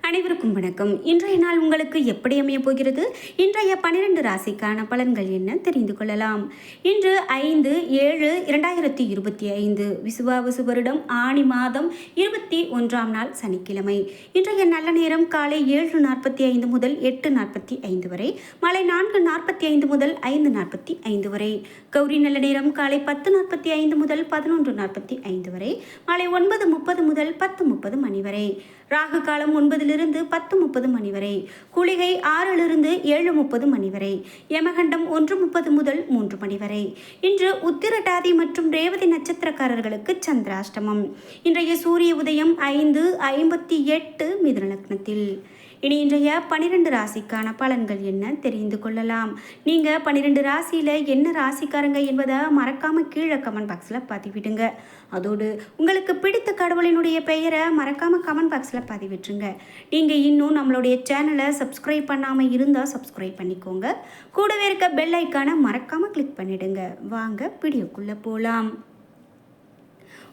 அனைவருக்கும் வணக்கம். இன்றைய நாள் உங்களுக்கு எப்படி அமைய போகிறது? இன்றைய 12 ராசிக்கான பலன்கள் என்ன தெரிந்து கொள்ளலாம். இன்று 5/7/2025 விசுவாவசு வருடம் ஆணி மாதம் 21ஆம் நாள் சனிக்கிழமை. இன்றைய நல்ல நேரம் காலை 7:45 முதல் 8:45 வரை, மாலை 4:45 முதல் 5:45 வரை. கௌரி நல்ல நேரம் காலை 10:45 முதல் 11:45 வரை, மாலை 9:30 முதல் 10:30 மணி வரை. ராகு காலம் 9 10:30 மணி வரை. குளிகை 6 7:30 மணி வரை. யமகண்டம் 1:30 முதல் 3 மணி வரை. இன்று உத்திரட்டாதி மற்றும் ரேவதி நட்சத்திரக்காரர்களுக்கு சந்திராஷ்டமம். இன்றைய சூரிய உதயம் 5:58 மிதுன லக்னத்தில். இனி இன்றைய 12 ராசிக்கான பலன்கள் என்ன தெரிந்து கொள்ளலாம். நீங்கள் 12 ராசியில் என்ன ராசிக்காரங்க என்பதை மறக்காமல் கீழே கமெண்ட் பாக்ஸில் பதிவிடுங்க. அதோடு உங்களுக்கு பிடித்த கடவுளினுடைய பெயரை மறக்காமல் கமெண்ட் பாக்ஸில் பதிவிட்டுருங்க. நீங்கள் இன்னும் நம்மளுடைய சேனலை சப்ஸ்கிரைப் பண்ணாமல் இருந்தால் சப்ஸ்கிரைப் பண்ணிக்கோங்க. கூடவே இருக்க பெல் ஐக்கானை மறக்காமல் கிளிக் பண்ணிடுங்க. வாங்க வீடியோக்குள்ளே போகலாம்.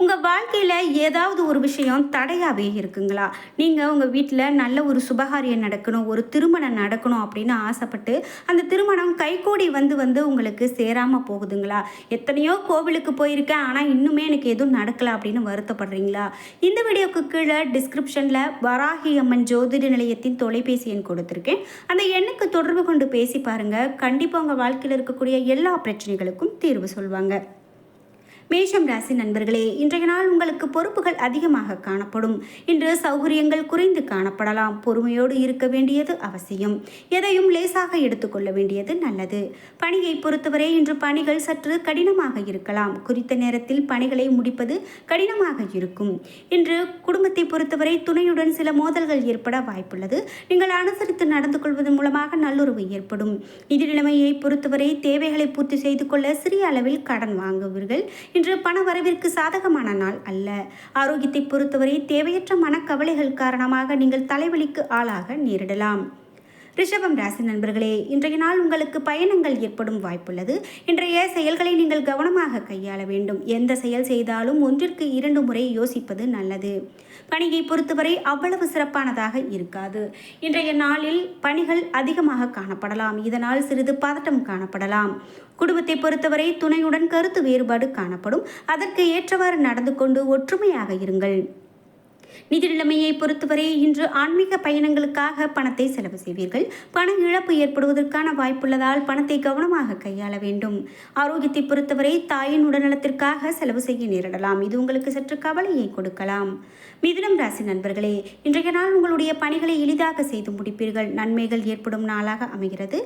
உங்கள் வாழ்க்கையில் ஏதாவது ஒரு விஷயம் தடையாகவே இருக்குங்களா? நீங்கள் உங்கள் வீட்டில் நல்ல ஒரு சுபகாரியம் நடக்கணும், ஒரு திருமணம் நடக்கணும் அப்படின்னு ஆசைப்பட்டு அந்த திருமணம் கைகூடி வந்து உங்களுக்கு சேராமல் போகுதுங்களா? எத்தனையோ கோவிலுக்கு போயிருக்கேன், ஆனால் இன்னுமே எனக்கு எதுவும் நடக்கலை அப்படின்னு வருத்தப்படுறீங்களா? இந்த வீடியோக்கு கீழே டிஸ்கிரிப்ஷனில் வராகி அம்மன் ஜோதிட நிலையத்தின் தொலைபேசி எண் கொடுத்துருக்கேன். அந்த எண்ணுக்கு தொடர்பு கொண்டு பேசி பாருங்கள். கண்டிப்பாக உங்கள் வாழ்க்கையில் இருக்கக்கூடிய எல்லா பிரச்சனைகளுக்கும் தீர்வு சொல்வாங்க. மேஷம் ராசி நண்பர்களே, இன்றைய நாள் உங்களுக்கு பொறுப்புகள் அதிகமாக காணப்படும். இன்று சௌகரியங்கள் குறைந்து காணப்படலாம். பொறுமையோடு இருக்க வேண்டியது அவசியம். எதையும் லேசாக எடுத்துக்கொள்ள வேண்டியது நல்லது. பணியை பொறுத்தவரை இன்று பணிகள் சற்று கடினமாக இருக்கலாம். குறித்த நேரத்தில் பணிகளை முடிப்பது கடினமாக இருக்கும். இன்று குடும்பத்தை பொறுத்தவரை துணையுடன் சில மோதல்கள் ஏற்பட வாய்ப்புள்ளது. நீங்கள் அனுசரித்து நடந்து கொள்வதன் மூலமாக நல்லுறவு ஏற்படும். நிதி நிலைமையை பொறுத்தவரை தேவைகளை பூர்த்தி செய்து கொள்ள சிறிய அளவில் கடன் வாங்குவீர்கள். இன்று பண வரவிற்கு சாதகமான நாள் அல்ல. ஆரோக்கியத்தை பொறுத்தவரை தேவையற்ற மனக்கவலைகள் காரணமாக நீங்கள் தலைவலிக்கு ஆளாக நேரிடலாம். ரிஷபம் ராசி நண்பர்களே, இன்றைய நாள் உங்களுக்கு பயணங்கள் ஏற்படும் வாய்ப்புள்ளது. இன்றைய செயல்களை நீங்கள் கவனமாக கையாள வேண்டும். எந்த செயல் செய்தாலும் 1ற்கு 2 முறை யோசிப்பது நல்லது. பணியை பொறுத்தவரை அவ்வளவு சிறப்பானதாக இருக்காது. இன்றைய நாளில் பணிகள் அதிகமாக காணப்படலாம். இதனால் சிறிது பதட்டம் காணப்படலாம். குடும்பத்தை பொறுத்தவரை துணையுடன் கருத்து வேறுபாடு காணப்படும். அதற்கு ஏற்றவாறு நடந்து கொண்டு ஒற்றுமையாக இருங்கள். நிதி நிலைமையை பொறுத்தவரை இன்று ஆன்மீக பயணங்களுக்காக பணத்தை செலவு செய்வீர்கள். பண இழப்பு ஏற்படுவதற்கான வாய்ப்புள்ளதால் பணத்தை கவனமாக கையாள வேண்டும். ஆரோக்கியத்தை பொறுத்தவரை தாயின் உடல்நலத்திற்காக செலவு செய்ய நேரிடலாம். இது உங்களுக்கு சற்று கவலையை கொடுக்கலாம். மிதுனம் ராசி நண்பர்களே, இன்றைய நாள் உங்களுடைய பணிகளை எளிதாக செய்து முடிப்பீர்கள். நன்மைகள் ஏற்படும் நாளாக அமைகிறது.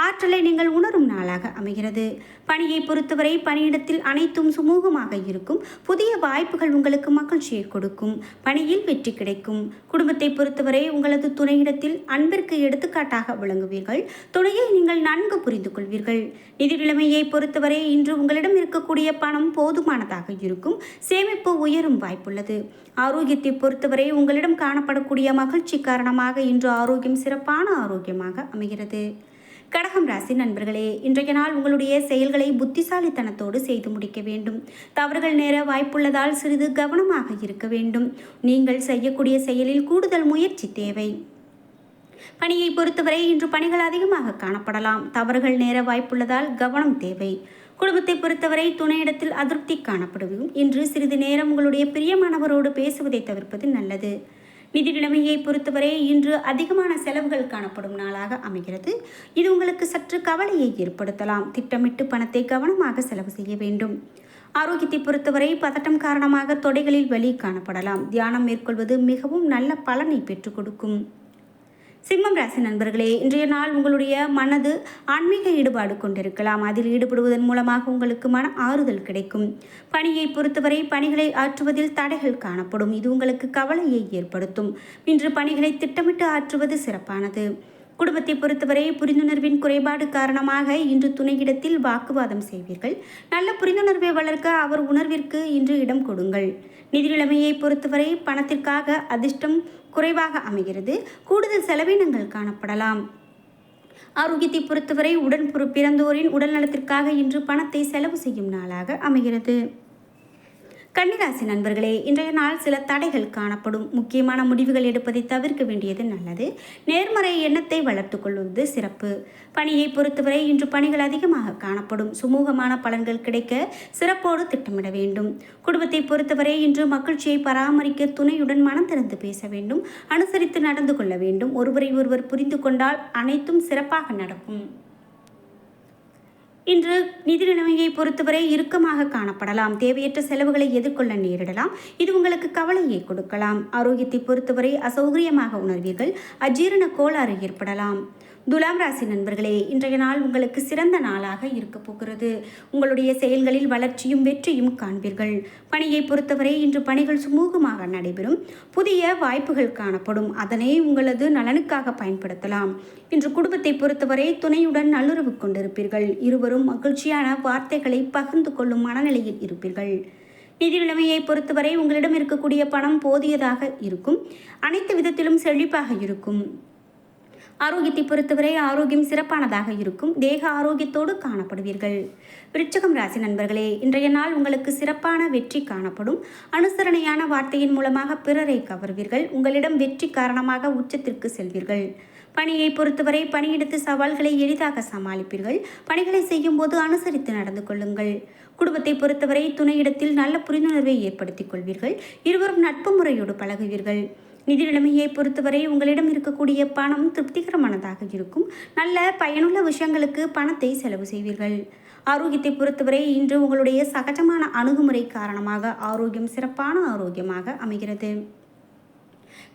ஆற்றலை நீங்கள் உணரும் நாளாக அமைகிறது. பணியை பொறுத்தவரை பணியிடத்தில் அனைத்தும் சுமூகமாக இருக்கும். புதிய வாய்ப்புகள் உங்களுக்கு மகிழ்ச்சியை கொடுக்கும். பணியில் வெற்றி கிடைக்கும். குடும்பத்தை பொறுத்தவரை உங்களது துணையிடத்தில் அன்பிற்கு எடுத்துக்காட்டாக விளங்குவீர்கள். துணையை நீங்கள் நன்கு புரிந்து கொள்வீர்கள். நிதி நிலைமையை பொறுத்தவரை இன்று உங்களிடம் இருக்கக்கூடிய பணம் போதுமானதாக இருக்கும். சேமிப்பு உயரும் வாய்ப்புள்ளது. ஆரோக்கியத்தை பொறுத்தவரை உங்களிடம் காணப்படக்கூடிய மகிழ்ச்சி காரணமாக இன்று ஆரோக்கியம் சிறப்பான ஆரோக்கியமாக அமைகிறது. கடகம் ராசி நண்பர்களே, இன்றைய நாள் உங்களுடைய செயல்களை புத்திசாலித்தனத்தோடு செய்து முடிக்க வேண்டும். தவறுகள் நேர வாய்ப்புள்ளதால் சிறிது கவனமாக இருக்க வேண்டும். நீங்கள் செய்யக்கூடிய செயலில் கூடுதல் முயற்சி தேவை. பணியை பொறுத்தவரை இன்று பணிகள் அதிகமாக காணப்படலாம். தவறுகள் நேர வாய்ப்புள்ளதால் கவனம் தேவை. குடும்பத்தை பொறுத்தவரை துணையிடத்தில் அதிருப்தி காணப்படும். இன்று சிறிது நேரம் உங்களுடைய பிரியமானவரோடு பேசுவதை தவிர்ப்பது நல்லது. நிதி நிலைமையை பொறுத்தவரை இன்று அதிகமான செலவுகள் காணப்படும் நாளாக அமைகிறது. இது உங்களுக்கு சற்று கவலையை ஏற்படுத்தலாம். திட்டமிட்டு பணத்தை கவனமாக செலவு செய்ய வேண்டும். ஆரோக்கியத்தை பொறுத்தவரை பதட்டம் காரணமாக தொடைகளில் வலி காணப்படலாம். தியானம் மேற்கொள்வது மிகவும் நல்ல பலனை பெற்றுக் கொடுக்கும். சிம்மம் ராசி நண்பர்களே, இன்றைய நாள் உங்களுடைய மனது ஆன்மீக ஈடுபாடு கொண்டிருக்கலாம். அதில் ஈடுபடுவதன் மூலமாக உங்களுக்கு மன ஆறுதல் கிடைக்கும். பணியை பொறுத்தவரை பணிகளை ஆற்றுவதில் தடைகள் காணப்படும். இது உங்களுக்கு கவலையை ஏற்படுத்தும். இன்று பணிகளை திட்டமிட்டு ஆற்றுவது சிறப்பானது. குடும்பத்தை பொறுத்தவரை புரிந்துணர்வின் குறைபாடு காரணமாக இன்று துணையிடத்தில் வாக்குவாதம் செய்வீர்கள். நல்ல புரிந்துணர்வை வளர்க்க அவர் உணர்விற்கு இன்று இடம் கொடுங்கள். நிதி நிலைமையை பொறுத்தவரை பணத்திற்காக அதிர்ஷ்டம் குறைவாக அமைகிறது. கூடுதல் செலவினங்கள் காணப்படலாம். ஆரோக்கியத்தை பொறுத்தவரை உடன் பிறந்தோரின் உடல் நலத்திற்காக இன்று பணத்தை செலவு செய்யும் நாளாக அமைகிறது. கன்னிராசி நண்பர்களே, இன்றைய நாள் சில தடைகள் காணப்படும். முக்கியமான முடிவுகள் எடுப்பதை தவிர்க்க வேண்டியது நல்லது. நேர்மறை எண்ணத்தை வளர்த்து கொள்வது சிறப்பு. பணியை பொறுத்தவரை இன்று பணிகள் அதிகமாக காணப்படும். சுமூகமான பலன்கள் கிடைக்க சிறப்போடு திட்டமிட வேண்டும். குடும்பத்தை பொறுத்தவரை இன்று மகிழ்ச்சியை பராமரிக்க துணையுடன் மனம் திறந்து பேச வேண்டும். அனுசரித்து நடந்து கொள்ள வேண்டும். ஒருவரை ஒருவர் புரிந்து கொண்டால் அனைத்தும் சிறப்பாக நடக்கும். இன்று நிதி நிலைமையை பொறுத்தவரை இறுக்கமாக காணப்படலாம். தேவையற்ற செலவுகளை எதிர்கொள்ள நேரிடலாம். இது உங்களுக்கு கவலையை கொடுக்கலாம். ஆரோக்கியத்தை பொறுத்தவரை அசௌகரியமாக உணர்வீர்கள். அஜீரண கோளாறு ஏற்படலாம். துலாம் ராசி நண்பர்களே, இன்றைய நாள் உங்களுக்கு சிறந்த நாளாக இருக்க போகிறது. உங்களுடைய செயல்களில் வளர்ச்சியும் வெற்றியும் காண்பீர்கள். பணியை பொறுத்தவரை இன்று பணிகள் சுமூகமாக நடைபெறும். புதிய வாய்ப்புகள் காணப்படும். அதனை உங்களது நலனுக்காக பயன்படுத்தலாம். இன்று குடும்பத்தை பொறுத்தவரை துணையுடன் நல்லுறவு கொண்டிருப்பீர்கள். இருவரும் மகிழ்ச்சியான வார்த்தைகளை பகிர்ந்து கொள்ளும் மனநிலையில் இருப்பீர்கள். நிதி நிலைமையை பொறுத்தவரை உங்களிடம் இருக்கக்கூடிய பணம் போதியதாக இருக்கும். அனைத்து விதத்திலும் செழிப்பாக இருக்கும். ஆரோக்கியத்தை பொறுத்தவரை ஆரோக்கியம் சிறப்பானதாக இருக்கும். தேக ஆரோக்கியத்தோடு காணப்படுவீர்கள். விருச்சிகம் ராசி நண்பர்களே, இன்றைய நாள் உங்களுக்கு சிறப்பான வெற்றி காணப்படும். அனுசரணையான வார்த்தையின் மூலமாக பிறரை கவர்வீர்கள். உங்களிடம் வெற்றி காரணமாக உச்சத்திற்கு செல்வீர்கள். பணியை பொறுத்தவரை பணியிடத்து சவால்களை எளிதாக சமாளிப்பீர்கள். பணிகளை செய்யும் போது அனுசரித்து நடந்து கொள்ளுங்கள். குடும்பத்தை பொறுத்தவரை துணையிடத்தில் நல்ல புரிந்துணர்வை ஏற்படுத்திக் கொள்வீர்கள். இருவரும் நட்பு முறையோடு பழகுவீர்கள். நிதி நிலைமையை பொறுத்தவரை உங்களிடம் இருக்கக்கூடிய பணம் திருப்திகரமானதாக இருக்கும். நல்ல பயனுள்ள விஷயங்களுக்கு பணத்தை செலவு செய்வீர்கள். ஆரோக்கியத்தை பொறுத்தவரை இன்று உங்களுடைய சகஜமான அணுகுமுறை காரணமாக ஆரோக்கியம் சிறப்பான ஆரோக்கியமாக அமைகிறது.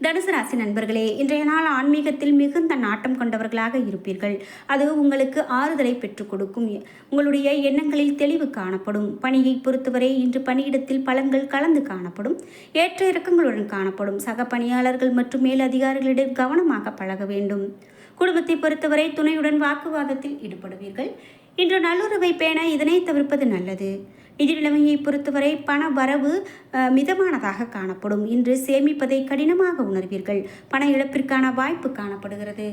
தனுசு ராசி நண்பர்களே, இன்றைய நாள் ஆன்மீகத்தில் மிகுந்த நாட்டம் கொண்டவர்களாக இருப்பீர்கள். அது உங்களுக்கு ஆறுதலை பெற்றுக் கொடுக்கும். உங்களுடைய எண்ணங்களில் தெளிவு காணப்படும். பணியை பொறுத்தவரை இன்று பணியிடத்தில் பலன்கள் கலந்து காணப்படும். ஏற்ற இறக்கங்களுடன் காணப்படும். சக பணியாளர்கள் மற்றும் மேலதிகாரிகளிடம் கவனமாக பழக வேண்டும். குடும்பத்தை பொறுத்தவரை துணையுடன் வாக்குவாதத்தில் ஈடுபடுவீர்கள். இன்று நல்லுறவை பேண இதனை தவிர்ப்பது நல்லது. நிதி நிலைமையை பொறுத்தவரை பண வரவு மிதமானதாக காணப்படும். இன்று சேமிப்பதை கடினமாக உணர்வீர்கள். பண இழப்பிற்கான வாய்ப்பு காணப்படுகிறது.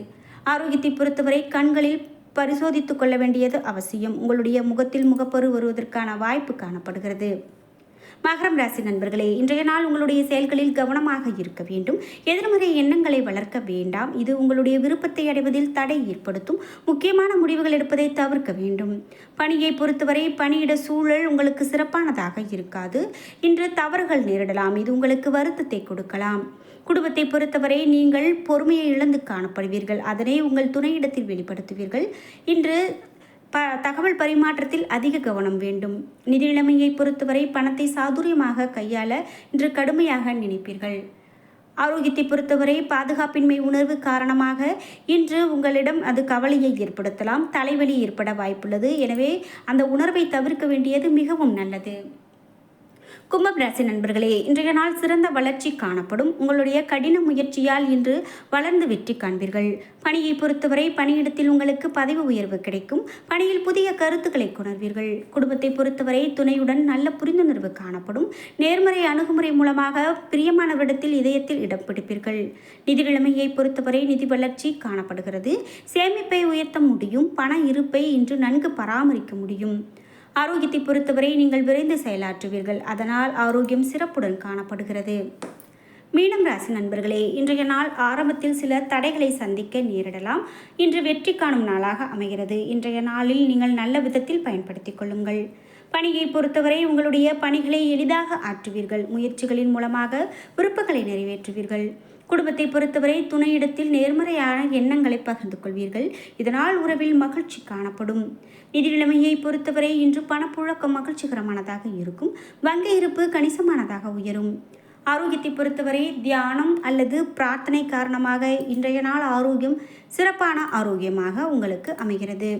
ஆரோக்கியத்தை பொறுத்தவரை கண்களில் பரிசோதித்துக் கொள்ள வேண்டியது அவசியம். உங்களுடைய முகத்தில் முகப்பரு வருவதற்கான வாய்ப்பு காணப்படுகிறது. மகரம் ராசி நண்பர்களே, இன்றைய நாள் உங்களுடைய செயல்களில் கவனமாக இருக்க வேண்டும். எதிர்மறை எண்ணங்களை வளர்க்க வேண்டாம். இது உங்களுடைய விருப்பத்தை அடைவதில் தடை ஏற்படுத்தும். முக்கியமான முடிவுகள் எடுப்பதை தவிர்க்க வேண்டும். பணியை பொறுத்தவரை பணியிட சூழல் உங்களுக்கு சிறப்பானதாக இருக்காது. இன்று தவறுகள் நேரிடலாம். இது உங்களுக்கு வருத்தத்தை கொடுக்கலாம். குடும்பத்தை பொறுத்தவரை நீங்கள் பொறுமையை இழந்து காணப்படுவீர்கள். அதனை உங்கள் துணையிடத்தில் வெளிப்படுத்துவீர்கள். இன்று தகவல் பரிமாற்றத்தில் அதிக கவனம் வேண்டும். நிதி நிலைமையை பொறுத்தவரை பணத்தை சாதுரியமாக கையாள இன்று கடுமையாக நினைப்பீர்கள். ஆரோக்கியத்தை பொறுத்தவரை பாதுகாப்பின்மை உணர்வு காரணமாக இன்று உங்களிடம் அது கவலையை ஏற்படுத்தலாம். தலைவலி ஏற்பட வாய்ப்புள்ளது. எனவே அந்த உணர்வை தவிர்க்க வேண்டியது மிகவும் நல்லது. கும்பம் ராசி நண்பர்களே, இன்றைய நாள் சிறந்த வளர்ச்சி காணப்படும். உங்களுடைய கடின முயற்சியால் இன்று வளர்ந்து வெற்றி காண்பீர்கள். பணியை பொறுத்தவரை பணியிடத்தில் உங்களுக்கு பதவி உயர்வு கிடைக்கும். பணியில் புதிய கருத்துக்களை கொணர்வீர்கள். குடும்பத்தை பொறுத்தவரை துணையுடன் நல்ல புரிந்துணர்வு காணப்படும். நேர்மறை அணுகுமுறை மூலமாக பிரியமானவரிடத்தில் இதயத்தில் இடம் பிடிப்பீர்கள். நிதி நிலைமையை பொறுத்தவரை நிதி வளர்ச்சி காணப்படுகிறது. சேமிப்பை உயர்த்த முடியும். பண இருப்பை இன்று நன்கு பராமரிக்க முடியும். ஆரோக்கியத்தை பொறுத்தவரை நீங்கள் விரைந்து செயலாற்றுவீர்கள். அதனால் ஆரோக்கியம் சிறப்புடன் காணப்படுகிறது. மீனம் ராசி நண்பர்களே, இன்றைய நாள் ஆரம்பத்தில் சில தடைகளை சந்திக்க நேரிடலாம். இன்று வெற்றி காணும் நாளாக அமைகிறது. இன்றைய நாளில் நீங்கள் நல்ல விதத்தில் பயன்படுத்திக் கொள்ளுங்கள். பணியை பொறுத்தவரை உங்களுடைய பணிகளை எளிதாக ஆற்றுவீர்கள். முயற்சிகளின் மூலமாக விருப்பங்களை நிறைவேற்றுவீர்கள். குடும்பத்தை பொறுத்தவரை துணையிடத்தில் நேர்மறையான எண்ணங்களை பகிர்ந்து கொள்வீர்கள். இதனால் உறவில் மகிழ்ச்சி காணப்படும். நிதி நிலைமையை பொறுத்தவரை இன்று பணப்புழக்கம் மகிழ்ச்சிகரமானதாக இருக்கும். வங்கி இருப்பு கணிசமானதாக உயரும். ஆரோக்கியத்தை பொறுத்தவரை தியானம் அல்லது பிரார்த்தனை காரணமாக இன்றைய நாள் ஆரோக்கியம் சிறப்பான ஆரோக்கியமாக உங்களுக்கு அமைகிறது.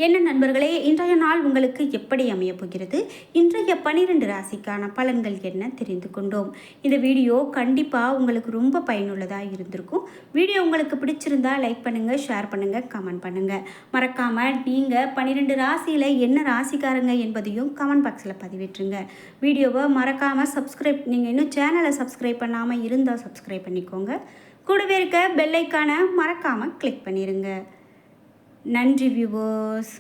என்ன நண்பர்களே, இன்றைய நாள் உங்களுக்கு எப்படி அமையப் போகிறது? இன்றைய 12 ராசிக்கான பலன்கள் என்ன தெரிந்து கொண்டோம். இந்த வீடியோ கண்டிப்பாக உங்களுக்கு ரொம்ப பயனுள்ளதாக இருந்திருக்கும். வீடியோ உங்களுக்கு பிடிச்சிருந்தா லைக் பண்ணுங்கள், ஷேர் பண்ணுங்கள், கமெண்ட் பண்ணுங்கள். மறக்காமல் நீங்கள் 12 ராசியில் என்ன ராசிக்காரங்க என்பதையும் கமெண்ட் பாக்ஸில் பதிவிட்டுருங்க. வீடியோவை மறக்காமல் சப்ஸ்கிரைப், நீங்கள் இன்னும் சேனலை சப்ஸ்கிரைப் பண்ணாமல் இருந்தால் சப்ஸ்கிரைப் பண்ணிக்கோங்க. கூடவே இருக்க பெல் ஐக்கானை மறக்காமல் கிளிக் பண்ணிடுங்க. நன்றி வியூவர்ஸ்.